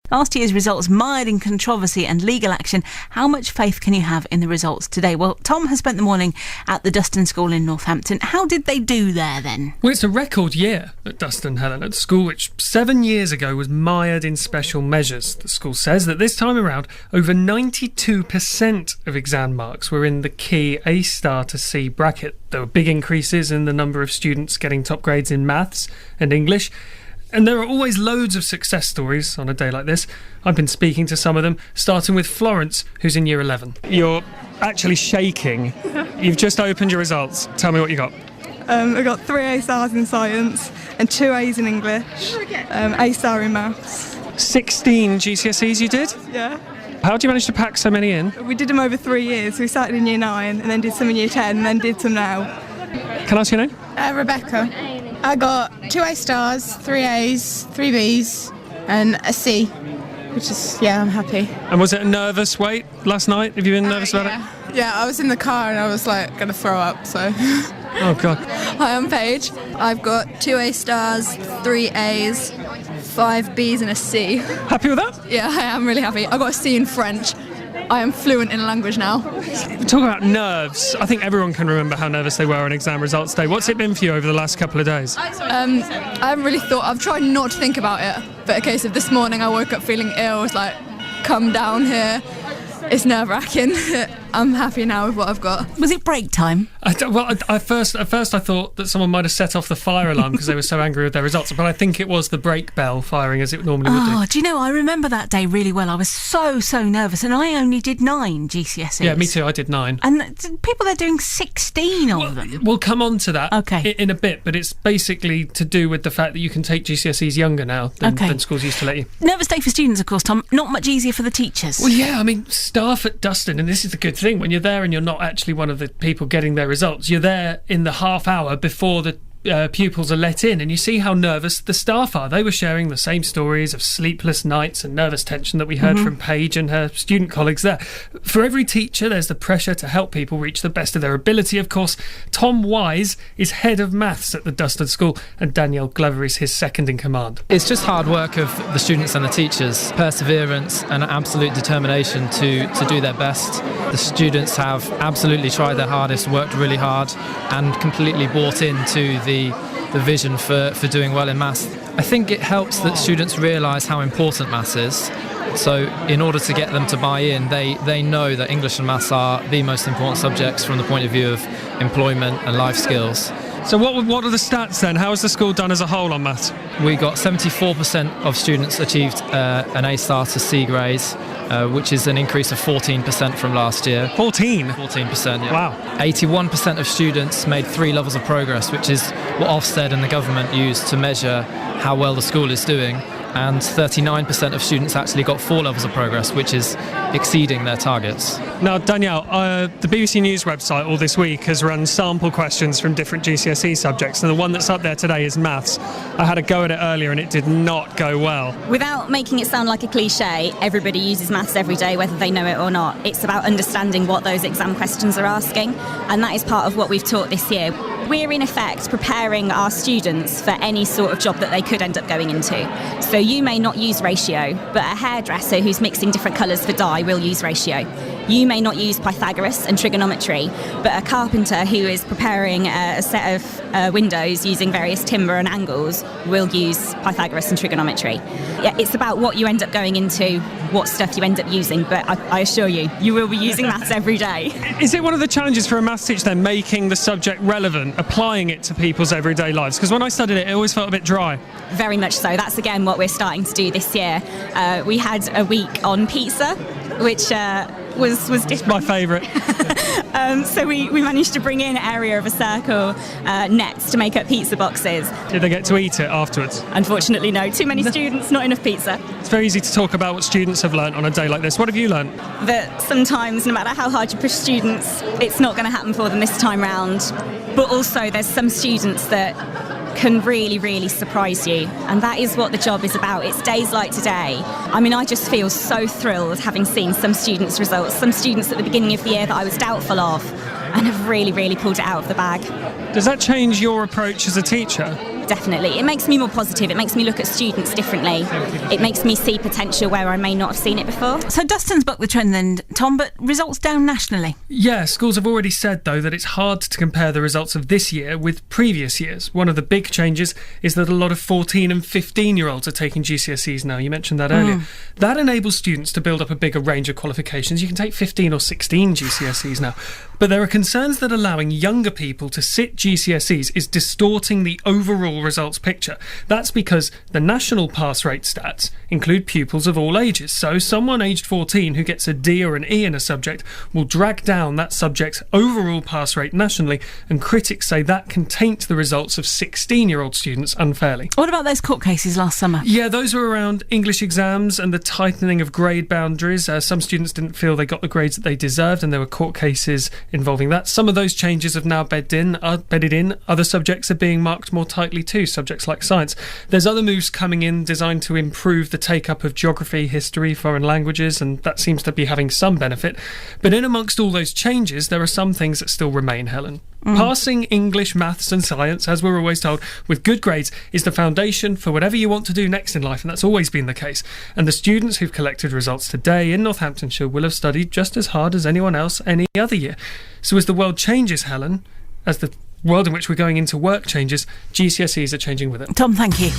Last year's results mired in controversy and legal action. How much faith can you have in the results today? Well, Tom has spent the morning at the Duston School in Northampton. How did they do there then? Well, it's a record year at Duston, Helen, at the school which 7 years ago was mired in special measures. The school says that this time around, over 92% of exam marks were in the key A star to C bracket. There were big increases in the number of students getting top grades in maths and English. And there are always loads of success stories on a day like this. I've been speaking to some of them, starting with Florence, who's in year 11. You're actually shaking. You've just opened your results. Tell me what you got. I got 3 A stars in science and 2 A's in English, A star in maths. 16 GCSEs you did? Yeah. How did you manage to pack so many in? We did them over 3 years. We started in year 9 and then did some in year 10 and then did some now. Can I ask your name? Rebecca. I got 2 A stars, 3 A's, 3 B's and a C, which is, I'm happy. And was it a nervous wait last night? Have you been nervous about it? Yeah, I was in the car and I was going to throw up, so. Oh, God. Hi, I'm Paige. I've got 2 A stars, 3 A's, 5 B's and a C. Happy with that? Yeah, I am really happy. I got a C in French. I am fluent in a language now. Talk about nerves. I think everyone can remember how nervous they were on exam results day. What's it been for you over the last couple of days? I haven't really thought. I've tried not to think about it. But a case of this morning, I woke up feeling ill. I was like, come down here. It's nerve-wracking. I'm happy now with what I've got. Was it break time? At first I thought that someone might have set off the fire alarm because they were so angry with their results, but I think it was the brake bell firing as it normally would do. Oh, do you know, I remember that day really well. I was so nervous, and I only did 9 GCSEs. Yeah, me too, I did 9. And people, they're doing 16 of them. We'll come on to that okay. in a bit, but it's basically to do with the fact that you can take GCSEs younger now than schools used to let you. Nervous day for students, of course, Tom. Not much easier for the teachers. Well, yeah, I mean, staff at Duston, and this is the good thing, when you're there and you're not actually one of the people getting their results, you're there in the half hour before the pupils are let in, and you see how nervous the staff are. They were sharing the same stories of sleepless nights and nervous tension that we heard from Paige and her student colleagues there. For every teacher, there's the pressure to help people reach the best of their ability, of course. Tom Wise is head of maths at the Duston School, and Danielle Glover is his second in command. It's just hard work of the students and the teachers, perseverance and absolute determination to do their best. The students have absolutely tried their hardest, worked really hard, and completely bought into the vision for doing well in maths. I think it helps that students realise how important maths is. So in order to get them to buy in, they know that English and maths are the most important subjects from the point of view of employment and life skills. So what are the stats then? How has the school done as a whole on maths? We got 74% of students achieved an A star to C grades, which is an increase of 14% from last year. 14? 14%, yeah. Wow. 81% of students made 3 levels of progress, which is what Ofsted and the government use to measure how well the school is doing. And 39% of students actually got 4 levels of progress, which is exceeding their targets. Now, Danielle, the BBC News website all this week has run sample questions from different GCSE subjects, and the one that's up there today is maths. I had a go at it earlier and it did not go well. Without making it sound like a cliche, everybody uses maths every day, whether they know it or not. It's about understanding what those exam questions are asking, and that is part of what we've taught this year. We're in effect preparing our students for any sort of job that they could end up going into. So you may not use ratio, but a hairdresser who's mixing different colours for dye will use ratio. You may not use Pythagoras and trigonometry, but a carpenter who is preparing a set of windows using various timber and angles will use Pythagoras and trigonometry. Yeah, it's about what you end up going into, what stuff you end up using, but I assure you, you will be using maths every day. Is it one of the challenges for a maths teacher then, making the subject relevant, applying it to people's everyday lives? Because when I studied it, it always felt a bit dry. Very much so. That's again what we're starting to do this year. We had a week on pizza, which was different. My favourite. So we managed to bring in area of a circle nets to make up pizza boxes. Did they get to eat it afterwards? Unfortunately, no. Too many students, not enough pizza. It's very easy to talk about what students have learnt on a day like this. What have you learnt? That sometimes, no matter how hard you push students, it's not going to happen for them this time round. But also, there's some students that can really surprise you, and that is what the job is about. It's days like today. I mean, I just feel so thrilled having seen some students' results, some students at the beginning of the year that I was doubtful of, and have really pulled it out of the bag. Does that change your approach as a teacher? definitely. It makes me more positive. It makes me look at students differently. It makes me see potential where I may not have seen it before. So Dustin's bucked the trend then, Tom, but results down nationally. Yeah, schools have already said, though, that it's hard to compare the results of this year with previous years. One of the big changes is that a lot of 14 and 15-year-olds are taking GCSEs now. You mentioned that earlier. That enables students to build up a bigger range of qualifications. You can take 15 or 16 GCSEs now. But there are concerns that allowing younger people to sit GCSEs is distorting the overall results picture. That's because the national pass rate stats include pupils of all ages. So someone aged 14 who gets a D or an E in a subject will drag down that subject's overall pass rate nationally, and critics say that can taint the results of 16-year-old students unfairly. What about those court cases last summer? Yeah, those were around English exams and the tightening of grade boundaries. Some students didn't feel they got the grades that they deserved, and there were court cases involving that. Some of those changes have now bedded in. Other subjects are being marked more tightly too, subjects like science. There's other moves coming in designed to improve the take-up of geography, history, foreign languages, and that seems to be having some benefit. But in amongst all those changes, there are some things that still remain, Helen. Passing English, maths and science, as we're always told, with good grades is the foundation for whatever you want to do next in life, and that's always been the case. And the students who've collected results today in Northamptonshire will have studied just as hard as anyone else any other year. So as the world changes, Helen, as the world in which we're going into work changes, GCSEs are changing with it. Tom, thank you.